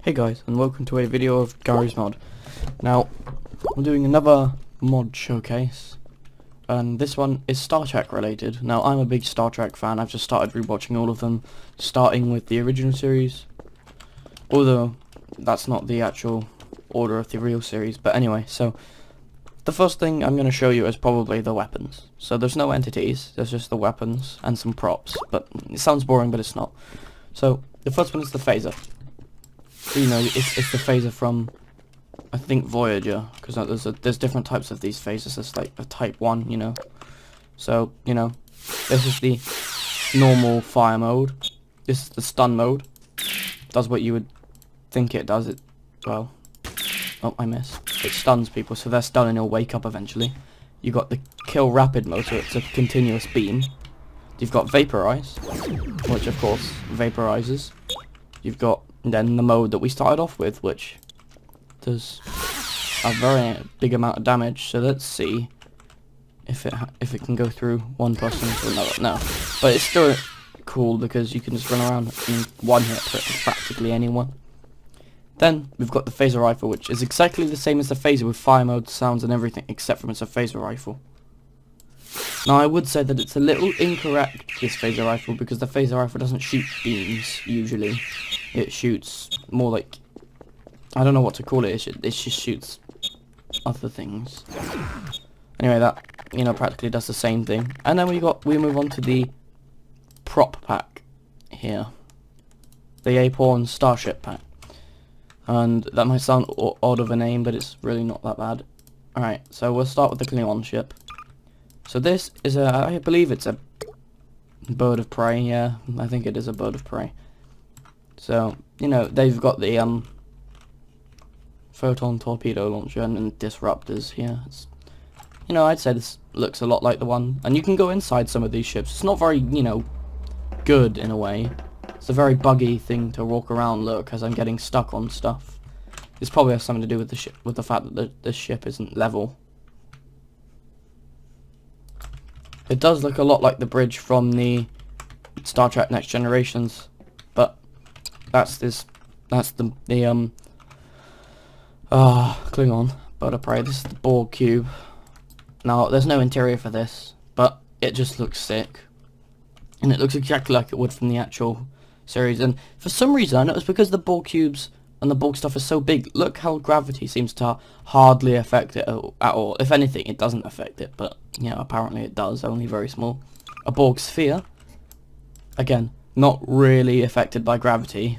Hey guys, and welcome to a video of Gary's mod. Now, I'm doing another mod showcase, and this one is Star Trek related. Now, I'm a big Star Trek fan. I've just started rewatching all of them, starting with the original series, although that's not the actual order of the real series. But anyway, so the first thing I'm going to show you is probably the weapons. So there's no entities, there's just the weapons and some props, but it sounds boring, but it's not. So the first one is the phaser. You know, it's the phaser from, I think, Voyager, because there's different types of these phasers. There's like the Type 1, you know. So, you know, this is the normal fire mode. This is the stun mode. Does what you would think it does. Well, oh, I missed. It stuns people, so they're stunned and they'll wake up eventually. You got the kill rapid mode, so it's a continuous beam. You've got vaporize, which of course vaporizes. You've got then the mode that we started off with, which does a very big amount of damage. So let's see if it can go through one person to another. No, but it's still cool because you can just run around and one hit practically anyone. Then we've got the phaser rifle, which is exactly the same as the phaser with fire mode, sounds and everything, except from it's a phaser rifle. Now I would say that it's a little incorrect, this phaser rifle, because the phaser rifle doesn't shoot beams, usually. It shoots more like, I don't know what to call it, it just shoots other things. Anyway, that, you know, practically does the same thing. And then we move on to the prop pack here. The Aporn Starship pack. And that might sound odd of a name, but it's really not that bad. Alright, so we'll start with the Klingon ship. So this is I believe it's a bird of prey, yeah, I think it is a bird of prey. So, you know, they've got the photon torpedo launcher and disruptors here. It's, you know, I'd say this looks a lot like the one, and you can go inside some of these ships. It's not very, you know, good in a way. It's a very buggy thing to walk around, look, as I'm getting stuck on stuff. This probably has something to do with the ship, with the fact that the ship isn't level. It does look a lot like the bridge from the Star Trek Next Generations, but that's the Klingon bird of prey. This is the Borg cube. Now there's no interior for this, but it just looks sick, and it looks exactly like it would from the actual series. And for some reason, I noticed because the Borg cubes and the Borg stuff is so big, look how gravity seems to hardly affect it at all. If anything, it doesn't affect it, but, you know, apparently it does, only very small. A Borg sphere, again, not really affected by gravity,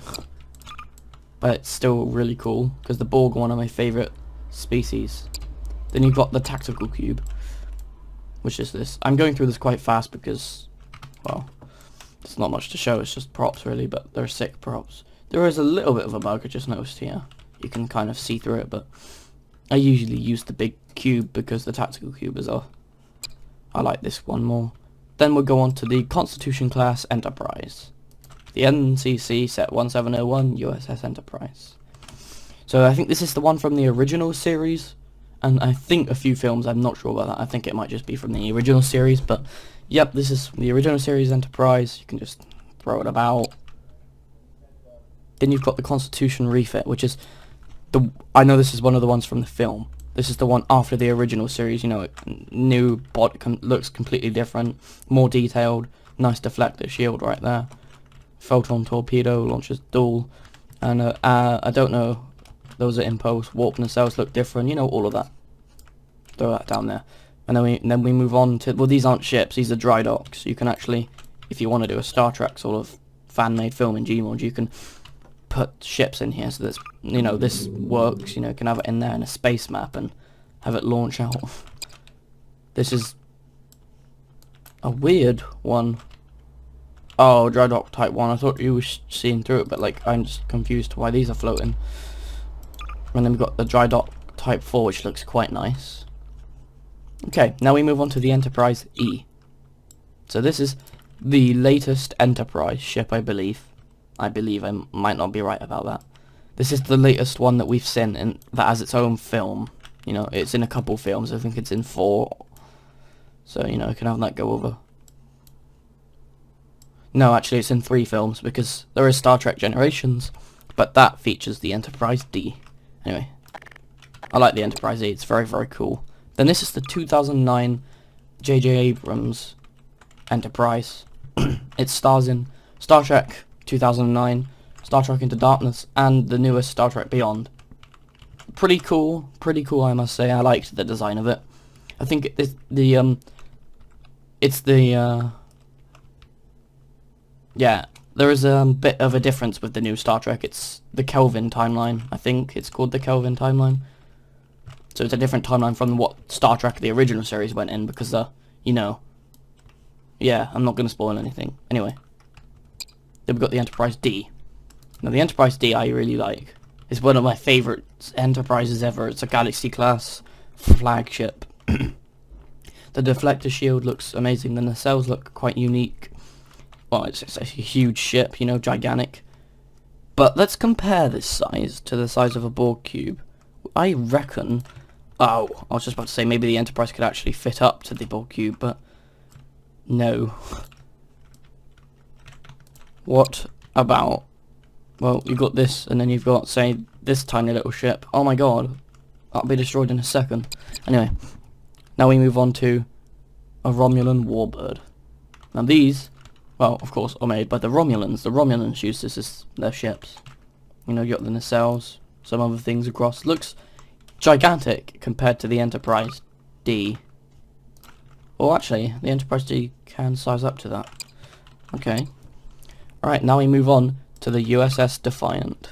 but it's still really cool, because the Borg are one of my favourite species. Then you've got the tactical cube, which is this. I'm going through this quite fast because, well, there's not much to show, it's just props really, but they're sick props. There is a little bit of a bug I just noticed here. You can kind of see through it, but I usually use the big cube because the tactical cube is I like this one more. Then we'll go on to the Constitution class Enterprise. The NCC set 1701 USS Enterprise. So I think this is the one from the original series, and I think a few films, I'm not sure about that. I think it might just be from the original series, but yep, this is the original series Enterprise. You can just throw it about. Then you've got the Constitution refit, which is I know this is one of the ones from the film. This is the one after the original series, you know, new bot looks completely different, more detailed, nice deflector shield right there. Photon torpedo launches dual, and I don't know, those are impulse, warp nacelles look different, you know, all of that. Throw that down there. And then we move on to, well, these aren't ships, these are dry docks. You can actually, if you want to do a Star Trek sort of fan-made film in gmod, you can put ships in here so that, you know, this works. You know, you can have it in there in a space map and have it launch out. This is a weird one. Oh, dry dock type 1. I thought you were seeing through it, but like I'm just confused why these are floating. And then we've got the dry dock type 4, which looks quite nice. Okay, now we move on to the Enterprise E. So this is the latest Enterprise ship, I believe. I might not be right about that. This is the latest one that we've seen, and that has its own film. You know, it's in a couple films. I think it's in 4. So, you know, I can have that go over. No, actually, it's in 3 films, because there is Star Trek Generations, but that features the Enterprise D. Anyway, I like the Enterprise D. It's very, very cool. Then this is the 2009 J.J. Abrams Enterprise. It stars in Star Trek 2009, Star Trek Into Darkness, and the newest Star Trek Beyond. Pretty cool, I must say. I liked the design of it. I think yeah, there is a bit of a difference with the new Star Trek. It's the Kelvin timeline. I think it's called the Kelvin timeline. So it's a different timeline from what Star Trek the original series went in, because you know, yeah, I'm not going to spoil anything. Anyway, then we've got the Enterprise D. Now the Enterprise D I really like. It's one of my favourite Enterprises ever. It's a Galaxy class flagship. The deflector shield looks amazing. The nacelles look quite unique. Well, it's a huge ship, you know, gigantic. But let's compare this size to the size of a Borg cube. I reckon... Oh, I was just about to say maybe the Enterprise could actually fit up to the Borg cube, but... No. What about... Well, you've got this, and then you've got, say, this tiny little ship. Oh my god. That'll be destroyed in a second. Anyway. Now we move on to a Romulan warbird. Now these, well, of course, are made by the Romulans. The Romulans use this as their ships. You know, you got the nacelles, some other things across. Looks gigantic compared to the Enterprise D. Well, actually, the Enterprise D can size up to that. Okay. Alright, now we move on to the USS Defiant.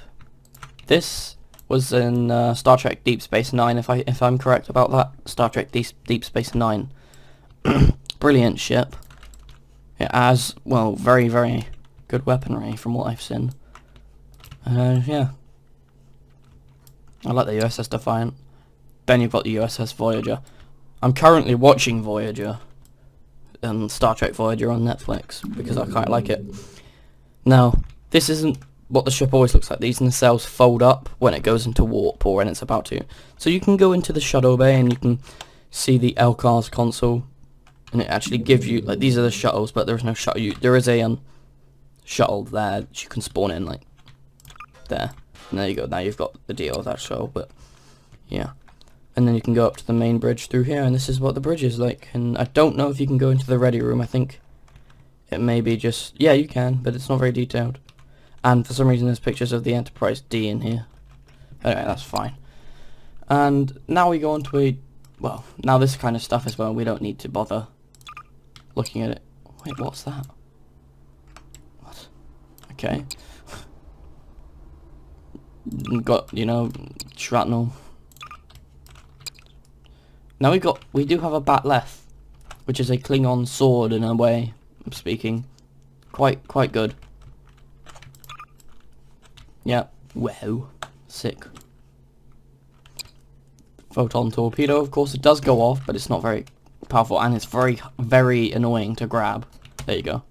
This was in Star Trek Deep Space Nine, if I'm correct about that. Star Trek Deep Space Nine. Brilliant ship. It has, well, very, very good weaponry from what I've seen. Yeah. I like the USS Defiant. Then you've got the USS Voyager. I'm currently watching Voyager, Star Trek Voyager on Netflix, because I quite like it. Now, this isn't what the ship always looks like. These nacelles fold up when it goes into warp, or when it's about to. So you can go into the shuttle bay and you can see the LCARS console, and it actually gives you, like, these are the shuttles, but there is no shuttle. There is a shuttle there that you can spawn in, like, there. And there you go. Now you've got the deal with that shuttle, but yeah. And then you can go up to the main bridge through here, and this is what the bridge is like. And I don't know if you can go into the ready room. I think it may be just... Yeah, you can, but it's not very detailed. And for some reason there's pictures of the Enterprise D in here. Anyway, that's fine. And now we go on to a... Well, now this kind of stuff as well, we don't need to bother looking at it. Wait, what's that? What? Okay. Got, you know, shrapnel. Now we do have a Batleth, which is a Klingon sword in a way of speaking. Quite good. Yeah, wow, sick. Photon torpedo, of course, it does go off, but it's not very powerful, and it's very, very annoying to grab. There you go.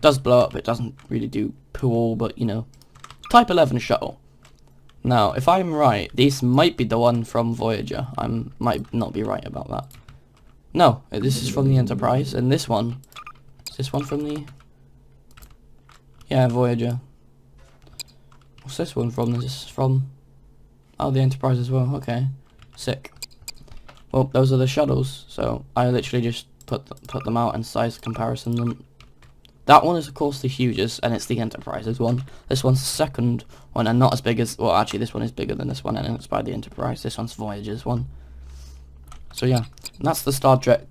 Does blow up, it doesn't really do poo, but you know. Type 11 shuttle. Now, if I'm right, this might be the one from Voyager. I might not be right about that. No, this is from the Enterprise, and this one... Is this one from the... Yeah, Voyager. What's this one from? Is this from... Oh, the Enterprise as well. Okay. Sick. Well, those are the shuttles, so I literally just put them out and size comparison them. That one is, of course, the hugest, and it's the Enterprise's one. This one's the second one, and not as big as... Well, actually, this one is bigger than this one, and it's by the Enterprise. This one's Voyager's one. So, yeah. And that's the Star Trek...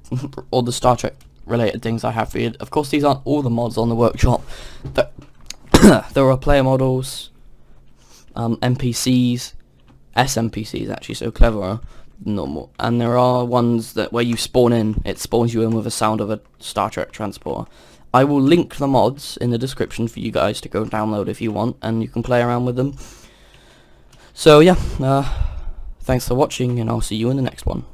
all the Star Trek-related things I have for you. Of course, these aren't all the mods on the workshop. There are player models, NPCs, SNPCs, actually, so cleverer than normal. And there are ones that where you spawn in, it spawns you in with a sound of a Star Trek transporter. I will link the mods in the description for you guys to go download if you want, and you can play around with them. So yeah, thanks for watching, and I'll see you in the next one.